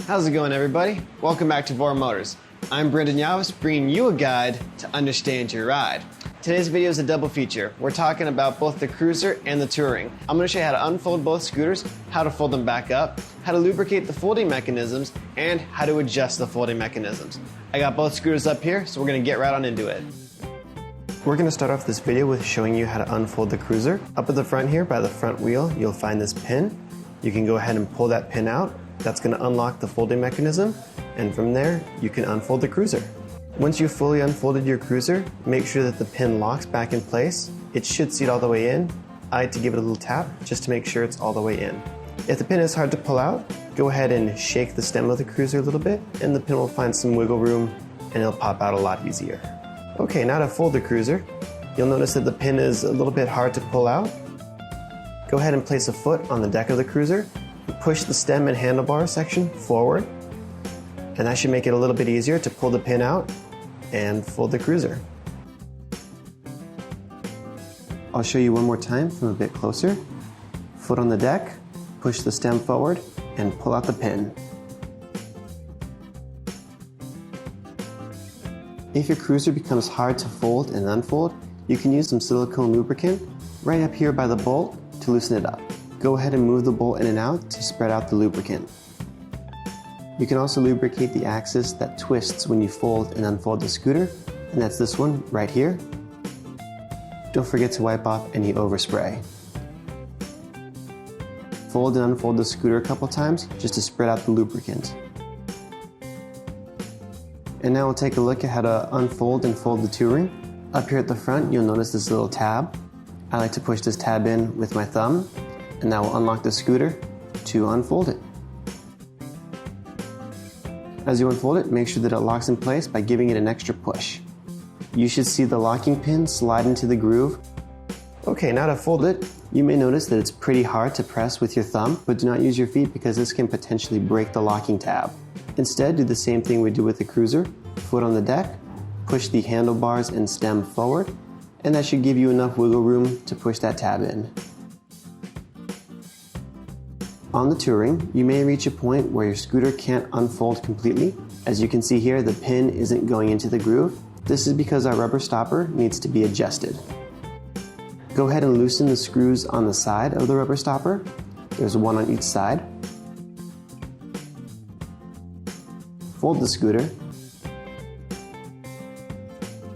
How's it going, everybody? Welcome back to Vora Motors. I'm Brendan Yavis, bringing you a guide to understand your ride. Today's video is a double feature. We're talking about both the Cruiser and the Touring. I'm going to show you how to unfold both scooters, how to fold them back up, how to lubricate the folding mechanisms, and how to adjust the folding mechanisms. I got both scooters up here, so we're going to get right on into it. We're going to start off this video with showing you how to unfold the Cruiser. Up at the front here, by the front wheel, you'll find this pin. You can go ahead and pull that pin out. That's going to unlock the folding mechanism, and from there, you can unfold the Cruiser. Once you've fully unfolded your Cruiser, make sure that the pin locks back in place. It should seat all the way in. I like to give it a little tap just to make sure it's all the way in. If the pin is hard to pull out, go ahead and shake the stem of the Cruiser a little bit, and the pin will find some wiggle room and it'll pop out a lot easier. Okay, now to fold the Cruiser, you'll notice that the pin is a little bit hard to pull out. Go ahead and place a foot on the deck of the Cruiser. Push the stem and handlebar section forward, and that should make it a little bit easier to pull the pin out and fold the Cruiser. I'll show you one more time from a bit closer. Foot on the deck, push the stem forward, and pull out the pin. If your Cruiser becomes hard to fold and unfold, you can use some silicone lubricant right up here by the bolt to loosen it up. Go ahead and move the bolt in and out to spread out the lubricant. You can also lubricate the axis that twists when you fold and unfold the scooter, and that's this one right here. Don't forget to wipe off any overspray. Fold and unfold the scooter a couple times just to spread out the lubricant. And now we'll take a look at how to unfold and fold the Touring. Up here at the front, you'll notice this little tab. I like to push this tab in with my thumb, and that will unlock the scooter to unfold it. As you unfold it, make sure that it locks in place by giving it an extra push. You should see the locking pin slide into the groove. Okay, now to fold it, you may notice that it's pretty hard to press with your thumb, but do not use your feet because this can potentially break the locking tab. Instead, do the same thing we do with the Cruiser. Foot on the deck, push the handlebars and stem forward, and that should give you enough wiggle room to push that tab in. On the Touring, you may reach a point where your scooter can't unfold completely. As you can see here, the pin isn't going into the groove. This is because our rubber stopper needs to be adjusted. Go ahead and loosen the screws on the side of the rubber stopper. There's one on each side. Fold the scooter,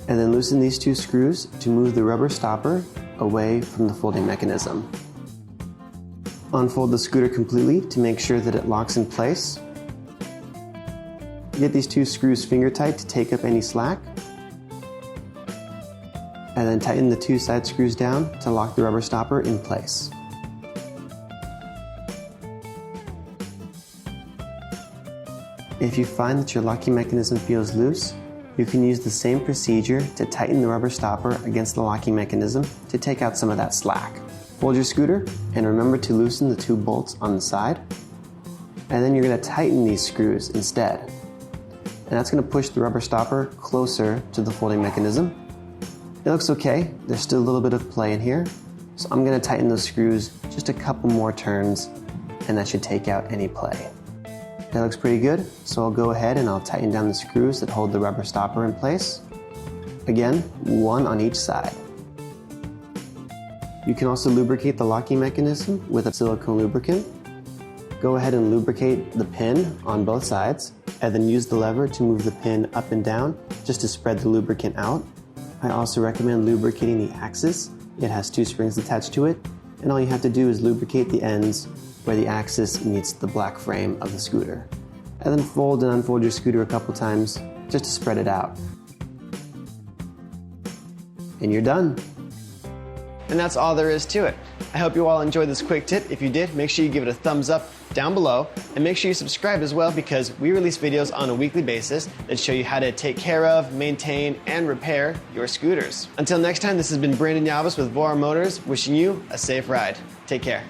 and then loosen these two screws to move the rubber stopper away from the folding mechanism. Unfold the scooter completely to make sure that it locks in place. Get these two screws finger tight to take up any slack. And then tighten the two side screws down to lock the rubber stopper in place. If you find that your locking mechanism feels loose, you can use the same procedure to tighten the rubber stopper against the locking mechanism to take out some of that slack. Fold your scooter and remember to loosen the two bolts on the side, and then you're going to tighten these screws instead. And that's going to push the rubber stopper closer to the folding mechanism. It looks okay, there's still a little bit of play in here, so I'm going to tighten those screws just a couple more turns, and that should take out any play. That looks pretty good, so I'll go ahead and I'll tighten down the screws that hold the rubber stopper in place. Again, one on each side. You can also lubricate the locking mechanism with a silicone lubricant. Go ahead and lubricate the pin on both sides, and then use the lever to move the pin up and down just to spread the lubricant out. I also recommend lubricating the axis. It has two springs attached to it, and all you have to do is lubricate the ends where the axis meets the black frame of the scooter. And then fold and unfold your scooter a couple times just to spread it out. And you're done. And that's all there is to it. I hope you all enjoyed this quick tip. If you did, make sure you give it a thumbs up down below, and make sure you subscribe as well, because we release videos on a weekly basis that show you how to take care of, maintain, and repair your scooters. Until next time, this has been Brandon Yavis with Vora Motors, wishing you a safe ride. Take care.